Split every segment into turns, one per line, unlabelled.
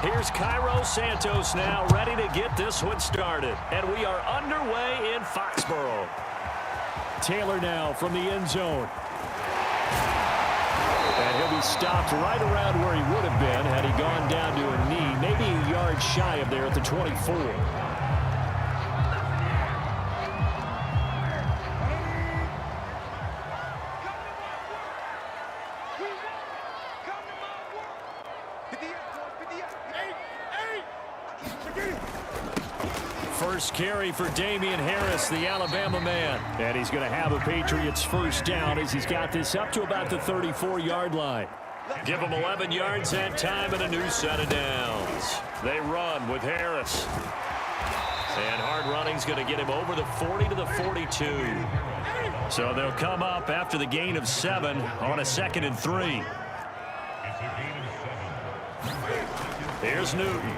Here's Cairo Santos now ready to get this one started. And we are underway in Foxborough. Taylor now from the end zone. And he'll be stopped right around where he would have been had he gone down to a knee, maybe a yard shy of there at the 24. First carry for Damian Harris, the Alabama man. And he's going to have a Patriots first down as he's got this up to about the 34-yard line. Give him 11 yards that time and a new set of downs. They run with Harris. And hard running's going to get him over the 40 to the 42. So they'll come up after the gain of 7 on a 2nd and 3. Here's Newton.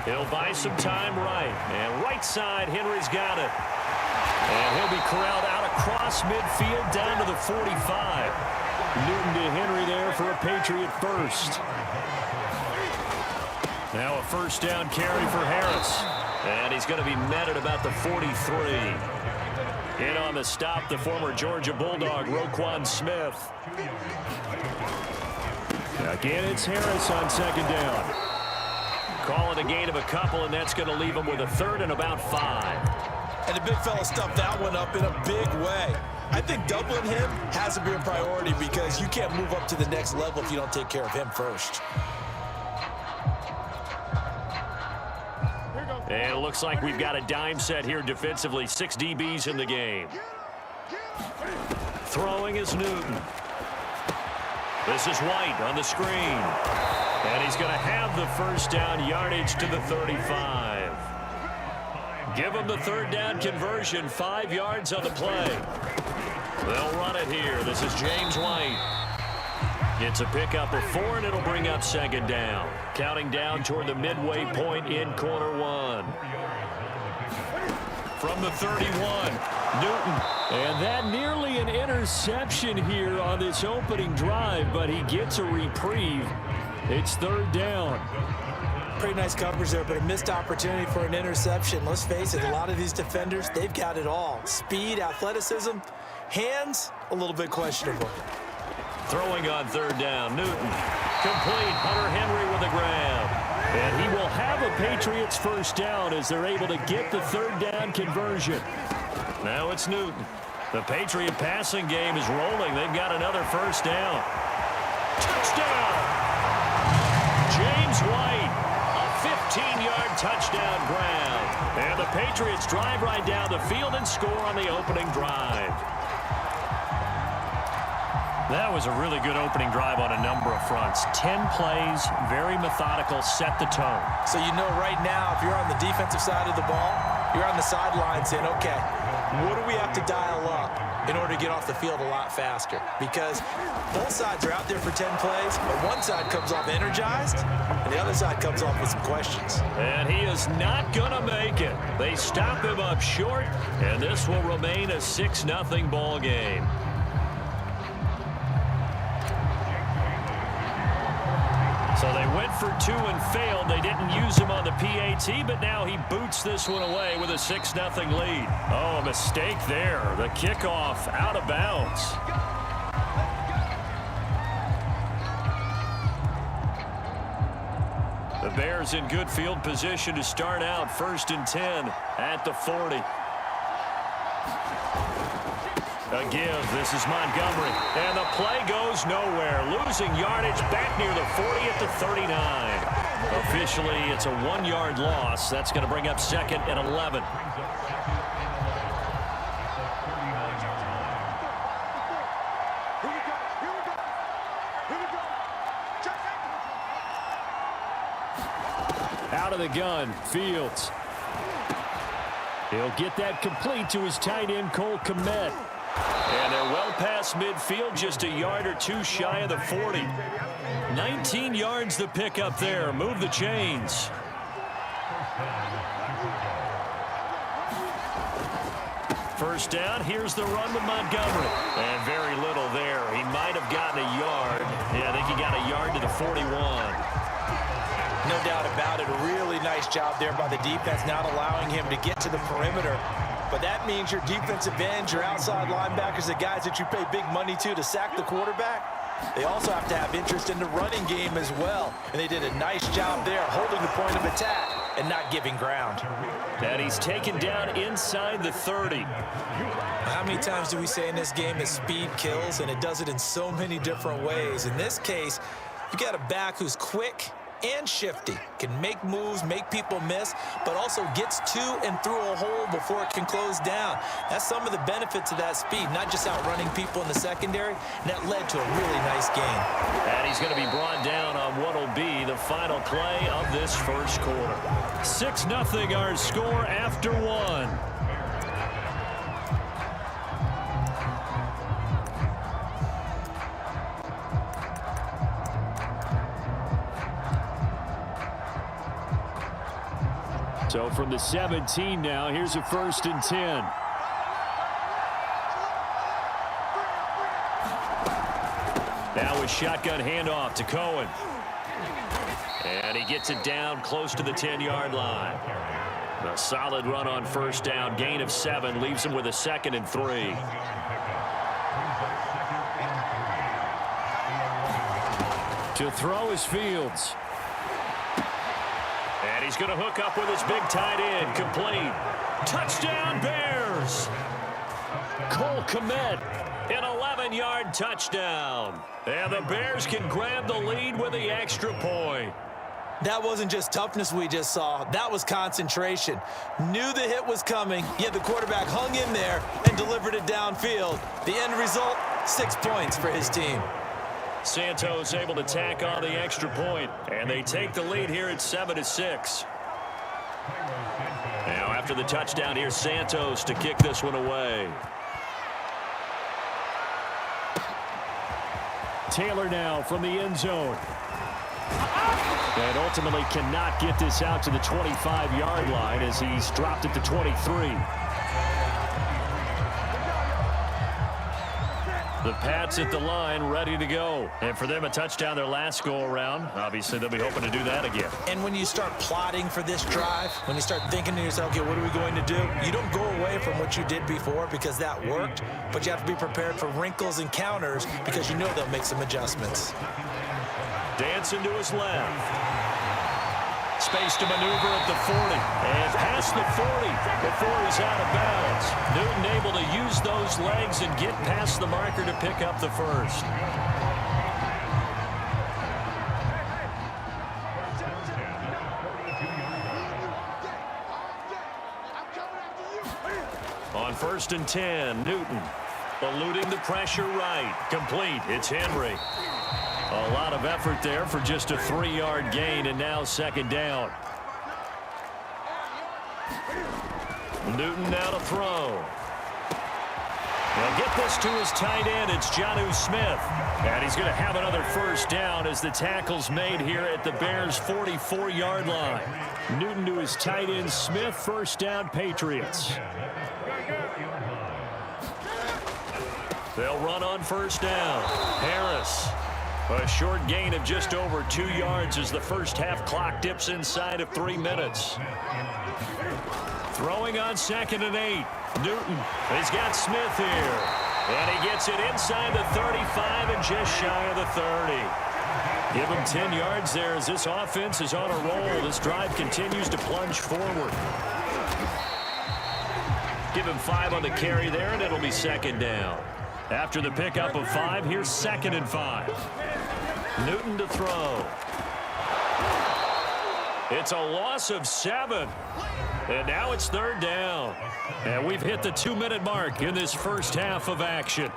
He'll buy some time right. And right side, Henry's got it. And he'll be corralled out across midfield down to the 45. Newton to Henry there for a Patriot first. Now a first down carry for Harris. And he's going to be met at about the 43. In on the stop, the former Georgia Bulldog, Roquan Smith. Again, it's Harris on 2nd down. Call it a gain of a couple, and that's going to leave him with a 3rd and about 5.
And the big fella stuffed that one up in a big way. I think doubling him has to be a priority because you can't move up to the next level if you don't take care of him first.
And it looks like we've got a dime set here defensively. 6 DBs in the game. Throwing is Newton. This is White on the screen. And he's going to have the first down yardage to the 35. Give him the 3rd down conversion, 5 yards on the play. They'll run it here. This is James White. Gets a pickup of 4, and it'll bring up 2nd down. Counting down toward the midway point in quarter 1. From the 31, Newton. And that nearly an interception here on this opening drive, but he gets a reprieve. It's 3rd down.
Pretty nice coverage there, but a missed opportunity for an interception. Let's face it, a lot of these defenders, they've got it all. Speed, athleticism, hands, a little bit questionable.
Throwing on 3rd down, Newton. Complete, Hunter Henry with a grab. And he will have a Patriots first down as they're able to get the 3rd down conversion. Now it's Newton. The Patriot passing game is rolling. They've got another first down. Touchdown! James White, a 15-yard touchdown grab. And the Patriots drive right down the field and score on the opening drive. That was a really good opening drive on a number of fronts. 10 plays, very methodical, set the tone.
So you know right now, if you're on the defensive side of the ball, you're on the sideline saying, okay, what do we have to dial up in order to get off the field a lot faster? Because both sides are out there for 10 plays, but one side comes off energized, and the other side comes off with some questions.
And he is not going to make it. They stop him up short, and this will remain a 6-0 ball game. So they went for 2 and failed. They didn't use him on the PAT, but now he boots this one away with a 6-0 lead. Oh, a mistake there. The kickoff out of bounds. The Bears in good field position to start out 1st and 10 at the 40. A give. This is Montgomery. And the play goes nowhere. Losing yardage back near the 40 at the 39. Officially, it's a 1-yard loss. That's going to bring up 2nd and 11. Out of the gun, Fields. He'll get that complete to his tight end, Cole Kmet. And they're well past midfield, just a yard or 2 shy of the 40. 19 yards the pick up there. Move the chains. First down, here's the run with Montgomery. And very little there. He might have gotten a yard. Yeah, I think he got a yard to the 41.
No doubt about it. A really nice job there by the defense, not allowing him to get to the perimeter. But that means your defensive ends, your outside linebackers, the guys that you pay big money to sack the quarterback, they also have to have interest in the running game as well. And they did a nice job there holding the point of attack and not giving ground.
And he's taken down inside the 30.
How many times do we say in this game that speed kills, and it does it in so many different ways? In this case, you got a back who's quick and shifty, can make moves, make people miss, but also gets to and through a hole before it can close down. That's some of the benefits of that speed, not just outrunning people in the secondary, and that led to a really nice game.
And he's going to be brought down on what will be the final play of this first quarter. 6-0 our score after one. So from the 17 now, here's a 1st and 10. Now a shotgun handoff to Cohen. And he gets it down close to the 10-yard line. A solid run on 1st down, gain of 7, leaves him with a 2nd and 3. To throw is Fields. And he's going to hook up with his big tight end. Complete. Touchdown, Bears. Cole Kmet, an 11-yard touchdown. And the Bears can grab the lead with the extra point.
That wasn't just toughness we just saw. That was concentration. Knew the hit was coming, yet the quarterback hung in there and delivered it downfield. The end result, 6 points for his team.
Santos able to tack on the extra point, and they take the lead here at 7-6. Now after the touchdown, here's Santos to kick this one away. Taylor now from the end zone. And ultimately cannot get this out to the 25-yard line as he's dropped it to 23. The Pats at the line, ready to go. And for them, a touchdown their last go-around. Obviously, they'll be hoping to do that again.
And when you start plotting for this drive, when you start thinking to yourself, okay, what are we going to do? You don't go away from what you did before because that worked, but you have to be prepared for wrinkles and counters because you know they'll make some adjustments.
Dancing to his left. Space to maneuver at the 40. And past the 40 before he's out of bounds. Newton able to use those legs and get past the marker to pick up the first. On 1st and 10, Newton eluding the pressure right. Complete. It's Henry. A lot of effort there for just a 3-yard gain, and now 2nd down. Newton now to throw. They'll get this to his tight end. It's Jonnu Smith. And he's going to have another 1st down as the tackle's made here at the Bears' 44-yard line. Newton to his tight end Smith. 1st down, Patriots. They'll run on 1st down. Harris. A short gain of just over 2 yards as the first half clock dips inside of 3 minutes. Throwing on 2nd and 8. Newton. He's got Smith here. And he gets it inside the 35 and just shy of the 30. Give him 10 yards there as this offense is on a roll. This drive continues to plunge forward. Give him 5 on the carry there, and it'll be 2nd down. After the pickup of 5, here's 2nd and 5. Newton to throw. It's a loss of 7. And now it's 3rd down. And we've hit the 2-minute mark in this first half of action.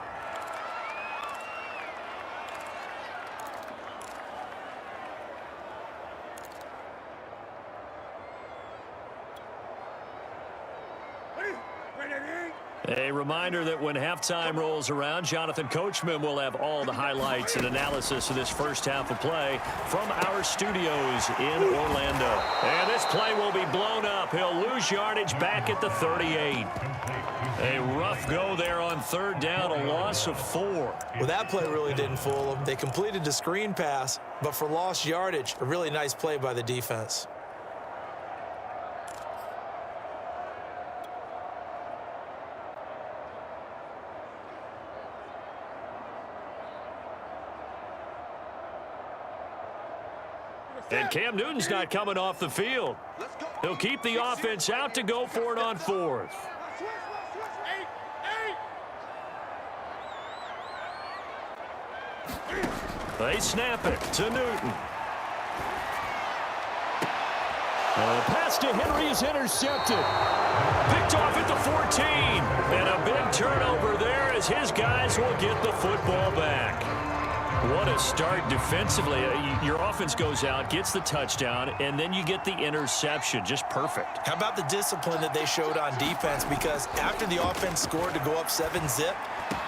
A reminder that when halftime rolls around, Jonathan Coachman will have all the highlights and analysis of this first half of play from our studios in Orlando. And this play will be blown up. He'll lose yardage back at the 38. A rough go there on third down, a loss of 4.
Well, that play really didn't fool them. They completed the screen pass, but for lost yardage, a really nice play by the defense.
And Cam Newton's not coming off the field. He'll keep the offense out to go for it on 4th. They snap it to Newton. Pass to Henry is intercepted. Picked off at the 14. And a big turnover there as his guys will get the football back. What a start defensively. Your offense goes out, gets the touchdown, and then you get the interception. Just perfect.
How about the discipline that they showed on defense? Because after the offense scored to go up 7-zip,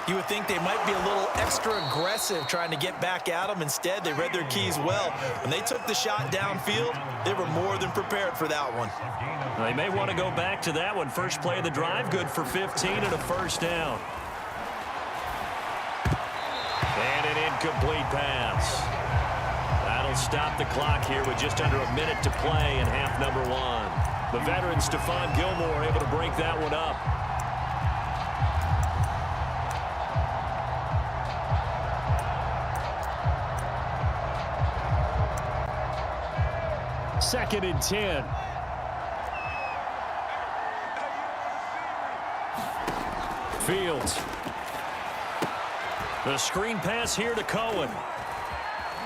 you would think they might be a little extra aggressive trying to get back at them. Instead, they read their keys well. When they took the shot downfield, they were more than prepared for that one.
They may want to go back to that one. First play of the drive, good for 15 and a first down. And an incomplete pass. That'll stop the clock here with just under a minute to play in half number 1. The veteran Stephon Gilmore able to break that one up. Second and 10. Fields. The screen pass here to Cohen.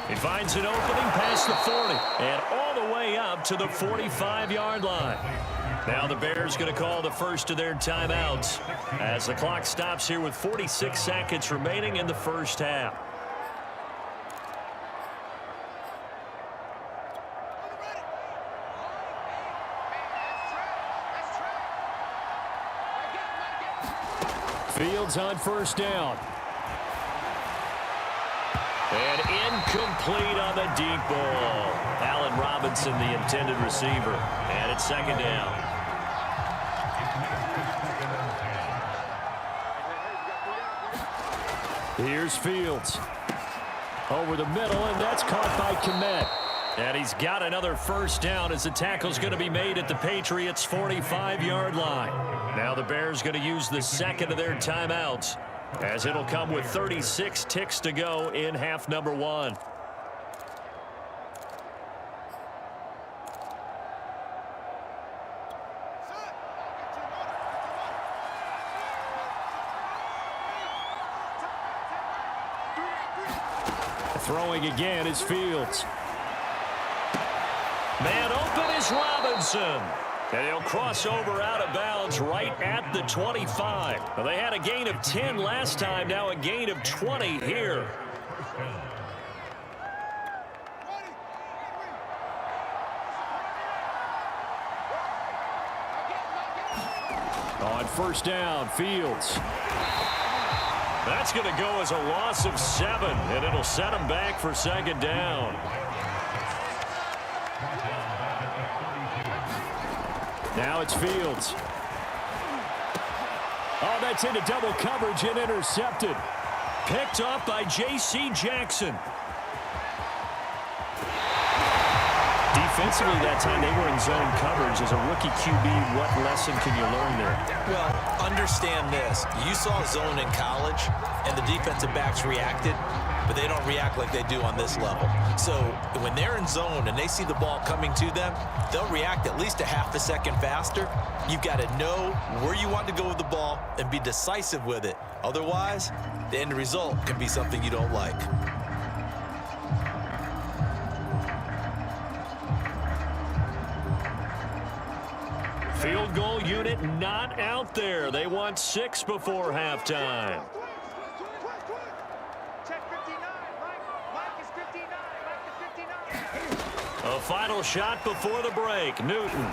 He finds an opening past the 40 and all the way up to the 45-yard line. Now the Bears going to call the first of their timeouts as the clock stops here with 46 seconds remaining in the first half. Fields on first down. And incomplete on the deep ball. Allen Robinson, the intended receiver. And it's second down. Here's Fields. Over the middle, and that's caught by Kmet. And he's got another first down as the tackle's going to be made at the Patriots' 45-yard line. Now the Bears going to use the second of their timeouts, as it'll come with 36 ticks to go in half number 1. Throwing again is Fields. Man open is Robinson. And he'll cross over out of bounds right at the 25. Well, they had a gain of 10 last time, now a gain of 20 here. On first down, Fields. That's going to go as a loss of 7, and it'll set them back for second down. Now it's Fields. Oh, that's into double coverage and intercepted. Picked off by J.C. Jackson. Defensively that time, they were in zone coverage. As a rookie QB, what lesson can you learn there?
Well, understand this. You saw zone in college, and the defensive backs reacted, but they don't react like they do on this level. So when they're in zone and they see the ball coming to them, they'll react at least a half a second faster. You've got to know where you want to go with the ball and be decisive with it. Otherwise, the end result can be something you don't like.
Field goal unit not out there. They want 6 before halftime. A final shot before the break. Newton.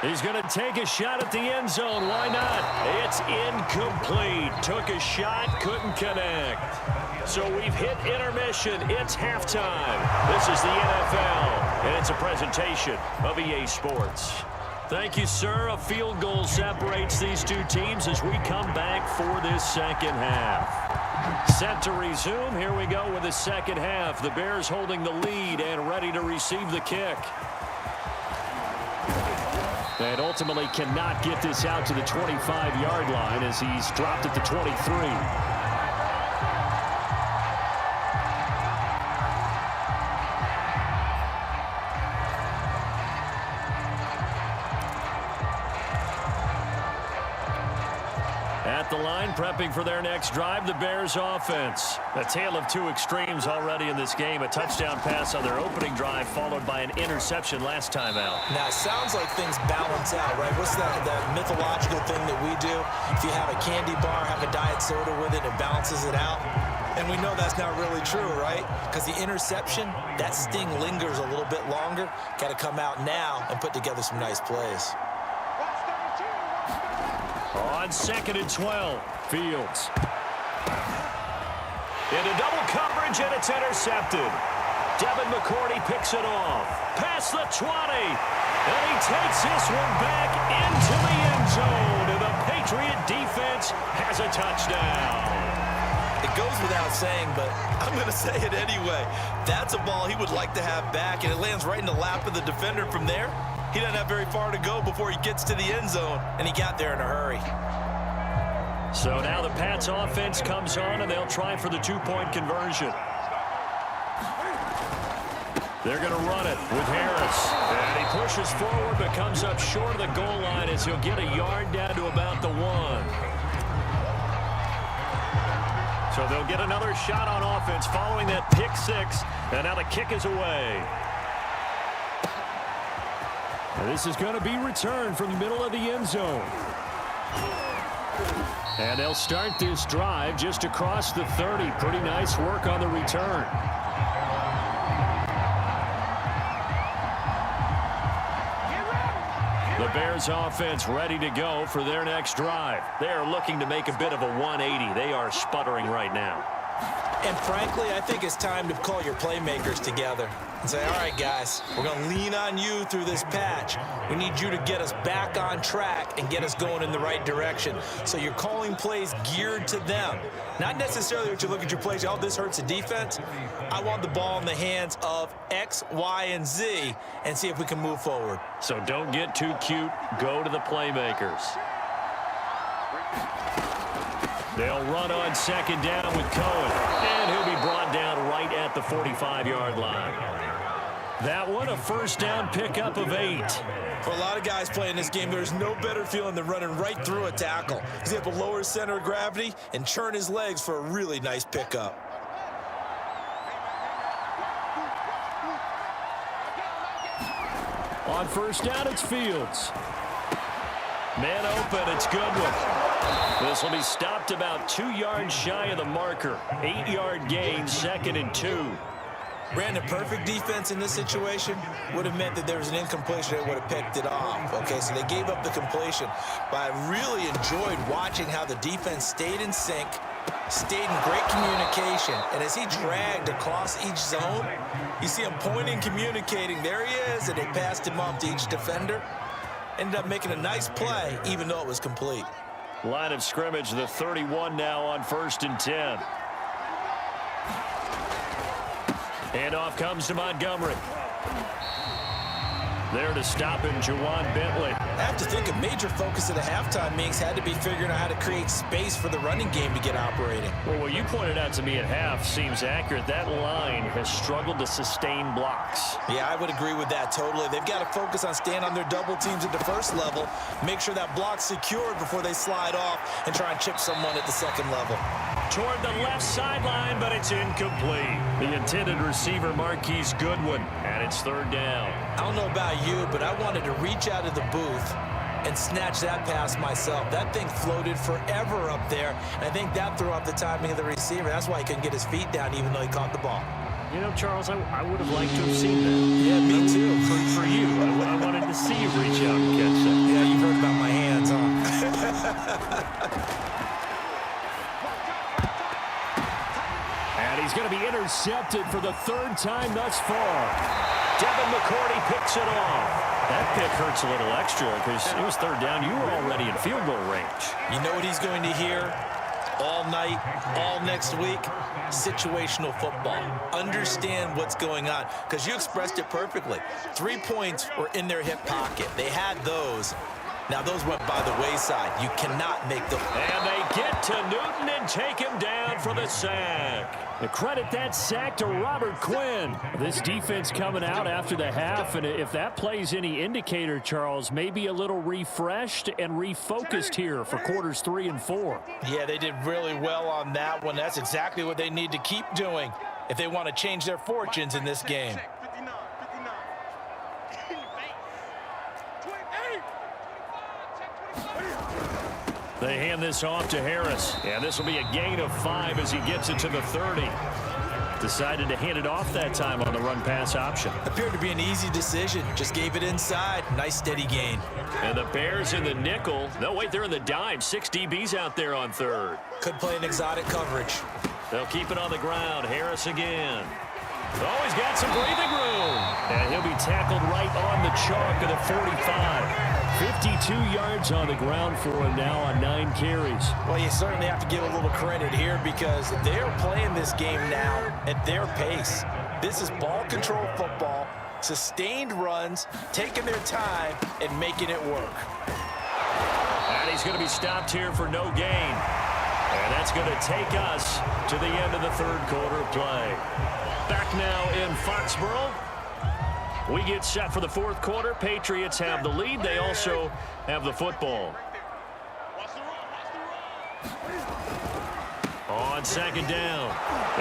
He's going to take a shot at the end zone. Why not? It's incomplete. Took a shot, couldn't connect. So we've hit intermission. It's halftime. This is the NFL, and it's a presentation of EA Sports. Thank you, sir. A field goal separates these two teams as we come back for this second half. Set to resume. Here we go with the second half. The Bears holding the lead and ready to receive the kick. And ultimately cannot get this out to the 25-yard line as he's dropped at the 23. At the line, prepping for their next drive, the Bears offense. A tale of two extremes already in this game. A touchdown pass on their opening drive, followed by an interception last time out.
Now, it sounds like things balance out, right? What's that mythological thing that we do? If you have a candy bar, have a diet soda with it, it balances it out. And we know that's not really true, right? Because the interception, that sting lingers a little bit longer. Got to come out now and put together some nice plays.
On 2nd and 12, Fields. Into double coverage, and it's intercepted. Devin McCourty picks it off. Past the 20. And he takes this one back into the end zone. And the Patriot defense has a touchdown.
It goes without saying, but I'm going to say it anyway. That's a ball he would like to have back, and it lands right in the lap of the defender from there. He doesn't have very far to go before he gets to the end zone, and he got there in a hurry.
So now the Pats offense comes on, and they'll try for the two-point conversion. They're going to run it with Harris. And he pushes forward, but comes up short of the goal line as he'll get a yard down to about the 1. So they'll get another shot on offense following that pick-6, and now the kick is away. And this is going to be returned from the middle of the end zone. And they'll start this drive just across the 30. Pretty nice work on the return. The Bears offense ready to go for their next drive. They are looking to make a bit of a 180. They are sputtering right now.
And frankly, I think it's time to call your playmakers together and say, all right, guys, we're going to lean on you through this patch. We need you to get us back on track and get us going in the right direction. So you're calling plays geared to them. Not necessarily what you look at your plays, oh, this hurts the defense. I want the ball in the hands of X, Y, and Z and see if we can move forward.
So don't get too cute. Go to the playmakers. They'll run on second down with Cohen. And he'll be brought down right at the 45-yard line. That one, a first down pickup of 8.
For a lot of guys playing this game, there's no better feeling than running right through a tackle. He's able to lower his center of gravity and churn his legs for a really nice pickup.
On first down, it's Fields. Man open, it's Goodwin. This will be stopped about 2 yards shy of the marker. 8-yard gain, 2nd and 2.
Brandon, perfect defense in this situation would have meant that there was an incompletion that would have picked it off. Okay, so they gave up the completion. But I really enjoyed watching how the defense stayed in sync, stayed in great communication. And as he dragged across each zone, you see him pointing, communicating. There he is, and they passed him off to each defender. Ended up making a nice play, even though it was complete.
Line of scrimmage, the 31 now on 1st and 10. Handoff comes to Montgomery. There to stop him, Juwan Bentley.
I have to think a major focus of the halftime meetings had to be figuring out how to create space for the running game to get operating.
Well, what you pointed out to me at half seems accurate. That line has struggled to sustain blocks.
Yeah, I would agree with that totally. They've got to focus on staying on their double teams at the first level, make sure that block's secured before they slide off and try and chip someone at the second level.
Toward the left sideline, but it's incomplete. The intended receiver, Marquise Goodwin, and it's 3rd down.
I don't know about you, but I wanted to reach out of the booth and snatch that pass myself. That thing floated forever up there, and I think that threw off the timing of the receiver. That's why he couldn't get his feet down even though he caught the ball.
You know, Charles, I would have liked to have seen that.
Yeah, me too.
For you, I wanted to see you reach out and catch that. And he's going to be intercepted for the third time thus far. Devin McCourty picks it off. That pick hurts a little extra because it was third down. You were already in field goal range.
You know what he's going to hear all night, all next week? Situational football. Understand what's going on, because you expressed it perfectly. 3 points were in their hip pocket. They had those. Now, those went by the wayside. You cannot make them.
And they get to Newton and take him down for the sack. The credit that sack to Robert Quinn. This defense coming out after the half, and if that plays any indicator, Charles, maybe a little refreshed and refocused here for quarters 3 and 4.
Yeah, they did really well on that one. That's exactly what they need to keep doing if they want to change their fortunes in this game.
They hand this off to Harris. And this will be a gain of 5 as he gets it to the 30. Decided to hand it off that time on the run-pass option.
Appeared to be an easy decision. Just gave it inside. Nice, steady gain.
And the Bears in the nickel. No, wait, they're in the dime. 6 DBs out there on third.
Could play an exotic coverage.
They'll keep it on the ground. Harris again. Oh, he's got some breathing room. And he'll be tackled right on the chalk of the 45. 52 yards on the ground for him now on 9 carries.
Well, you certainly have to give a little credit here because they're playing this game now at their pace. This is ball control football, sustained runs, taking their time and making it work.
And he's going to be stopped here for no gain. And that's going to take us to the end of the third quarter play. Back now in Foxborough. We get set for the fourth quarter. Patriots have the lead. They also have the football. On second down,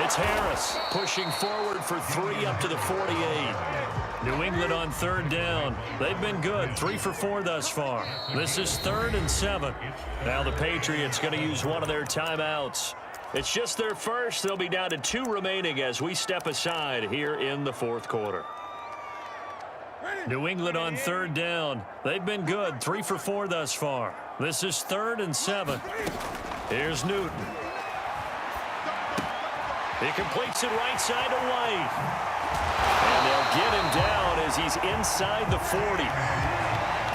it's Harris pushing forward for 3 up to the 48. New England on third down. They've been good, 3 for 4 thus far. This is 3rd and 7. Now the Patriots going to use one of their timeouts. It's just their first. They'll be down to 2 remaining as we step aside here in the fourth quarter. New England on third down. They've been good, 3 for 4 thus far. This is 3rd and 7. Here's Newton. He completes it right side to White. And they'll get him down as he's inside the 40.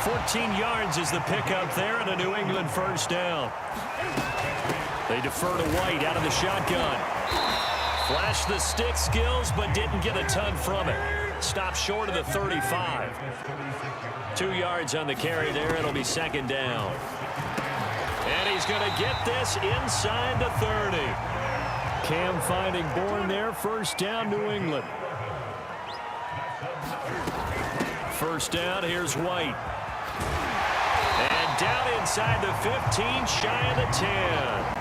14 yards is the pickup there and a New England first down. They defer to White out of the shotgun. Flashed the stick skills, but didn't get a ton from it. Stopped short of the 35. 2 yards on the carry there. It'll be second down. And he's going to get this inside the 30. Cam finding Bourne there. First down, New England. First down, here's White. And down inside the 15, shy of the 10.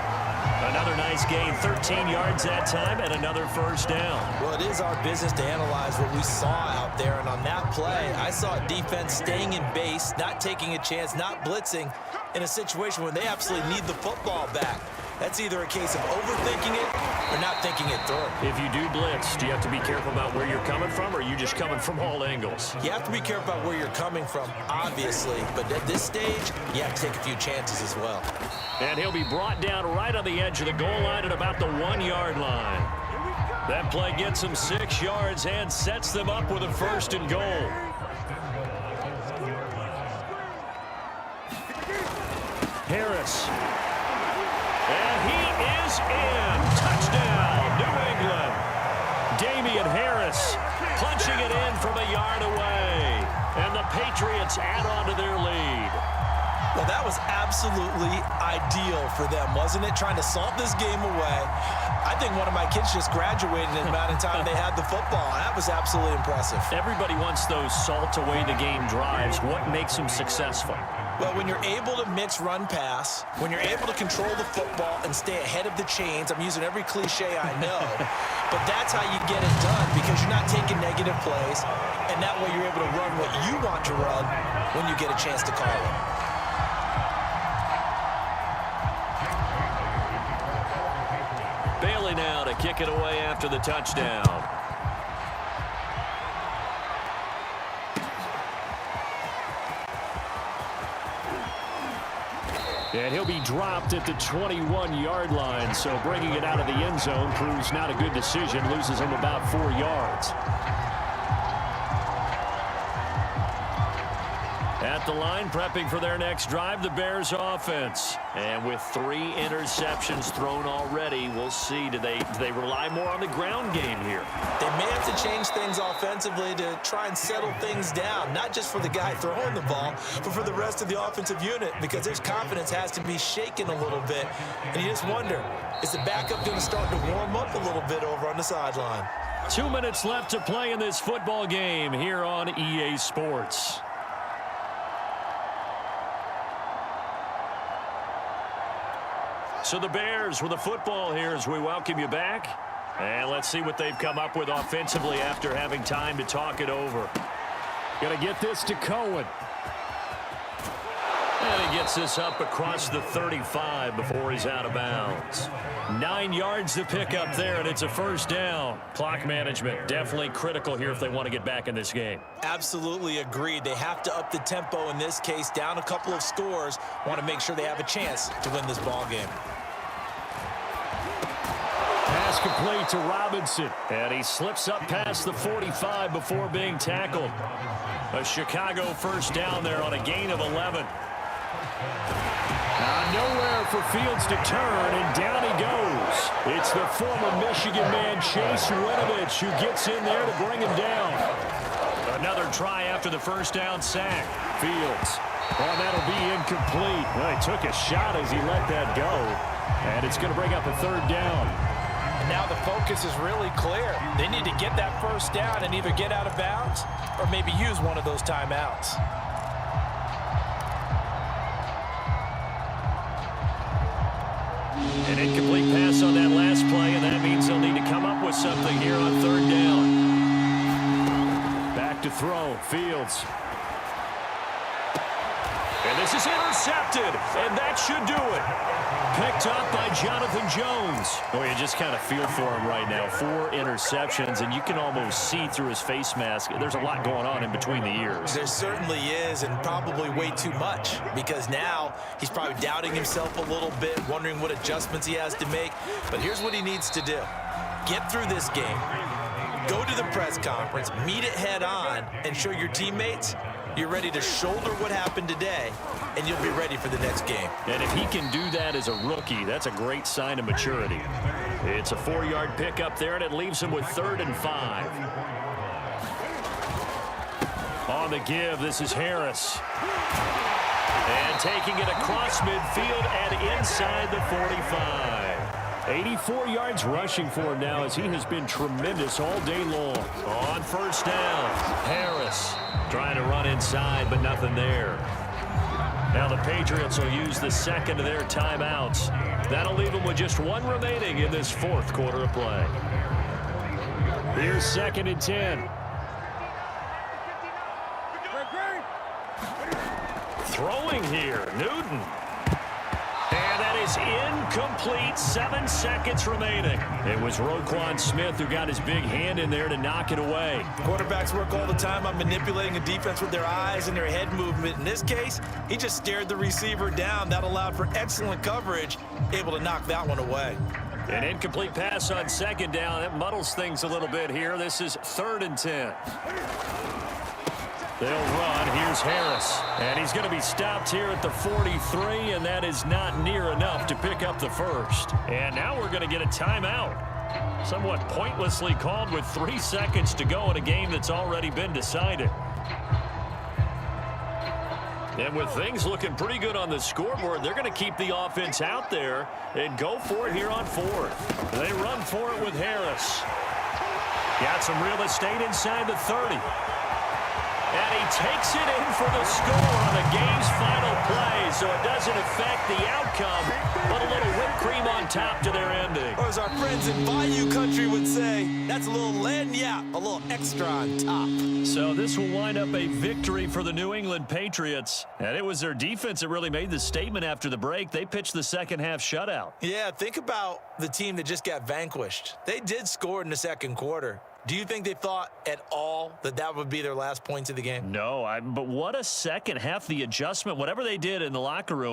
Another nice gain, 13 yards that time, and another first down.
Well, it is our business to analyze what we saw out there, and on that play, I saw defense staying in base, not taking a chance, not blitzing in a situation where they absolutely need the football back. That's either a case of overthinking it or not thinking it through.
If you do blitz, do you have to be careful about where you're coming from, or are you just coming from all angles?
You have to be careful about where you're coming from, obviously, but at this stage, you have to take a few chances as well.
And he'll be brought down right on the edge of the goal line at about the 1-yard line. That play gets him 6 yards and sets them up with a first and goal. Harris. And he is in. Touchdown, New England. Damian Harris punching it in from a yard away. And the Patriots add on to their lead.
Well, that was absolutely ideal for them, wasn't it? Trying to salt this game away. I think one of my kids just graduated in the amount of time they had the football. That was absolutely impressive.
Everybody wants those salt away the game drives. What makes them successful?
Well, when you're able to mix run pass, when you're able to control the football and stay ahead of the chains, I'm using every cliche I know, but that's how you get it done because you're not taking negative plays, and that way you're able to run what you want to run when you get a chance to call it.
Bailey now to kick it away after the touchdown. And he'll be dropped at the 21-yard line. So bringing it out of the end zone proves not a good decision. Loses him about 4 yards. At the line, prepping for their next drive, the Bears offense. And with 3 interceptions thrown already, we'll see. Do they rely more on the ground game here?
They may have to change things offensively to try and settle things down, not just for the guy throwing the ball, but for the rest of the offensive unit, because their confidence has to be shaken a little bit. And you just wonder, is the backup going to start to warm up a little bit over on the sideline?
2 minutes left to play in this football game here on EA Sports. So the Bears with the football here as we welcome you back. And let's see what they've come up with offensively after having time to talk it over. Going to get this to Cohen. And he gets this up across the 35 before he's out of bounds. 9 yards to pick up there, and it's a first down. Clock management definitely critical here if they want to get back in this game.
Absolutely agreed. They have to up the tempo in this case, down a couple of scores. Want to make sure they have a chance to win this ball game.
Pass complete to Robinson, and he slips up past the 45 before being tackled. A Chicago first down there on a gain of 11. Nowhere for Fields to turn, and down he goes. It's the former Michigan man, Chase Winovich, who gets in there to bring him down. Another try after the first down sack. Fields. Well, that'll be incomplete. Well, he took a shot as he let that go, and it's going to bring up a third down.
And now the focus is really clear. They need to get that first down and either get out of bounds or maybe use one of those timeouts.
An incomplete pass on that last play, and that means they'll need to come up with something here on third down. Back to throw, Fields. And this is intercepted, and that should do it. Picked up by Jonathan Jones. Oh, you just kind of feel for him right now. 4 interceptions, and you can almost see through his face mask. There's a lot going on in between the ears.
There certainly is, and probably way too much, because now he's probably doubting himself a little bit, wondering what adjustments he has to make. But here's what he needs to do. Get through this game. Go to the press conference, meet it head on, and show your teammates you're ready to shoulder what happened today, and you'll be ready for the next game.
And if he can do that as a rookie, that's a great sign of maturity. It's a 4-yard pickup there, and it leaves him with 3rd and 5. On the give, this is Harris. And taking it across midfield and inside the 45. 84 yards rushing for him now as he has been tremendous all day long. On first down, Harris trying to run inside, but nothing there. Now the Patriots will use the second of their timeouts. That'll leave them with just 1 remaining in this 4th quarter of play. Here's 2nd and 10. Throwing here, Newton. And that is incomplete. 7 seconds remaining. It was Roquan Smith who got his big hand in there to knock it away.
Quarterbacks work all the time on manipulating a defense with their eyes and their head movement. In this case, he just stared the receiver down. That allowed for excellent coverage, able to knock that one away.
An incomplete pass on 2nd down. That muddles things a little bit here. This is 3rd and 10. They'll run. Here's Harris. And he's going to be stopped here at the 43, and that is not near enough to pick up the first. And now we're going to get a timeout. Somewhat pointlessly called with 3 seconds to go in a game that's already been decided. And with things looking pretty good on the scoreboard, they're going to keep the offense out there and go for it here on 4th. They run for it with Harris. Got some real estate inside the 30. And he takes it in for the score on the game's final play, so it doesn't affect the outcome, but a little whipped cream on top to their ending.
Or as our friends in Bayou Country would say, that's a little lagniappe, a little extra on top.
So this will wind up a victory for the New England Patriots. And it was their defense that really made the statement after the break. They pitched the second-half shutout.
Yeah, think about the team that just got vanquished. They did score in the 2nd quarter. Do you think they thought at all that that would be their last points of the game?
No, but what a second half, the adjustment, whatever they did in the locker room.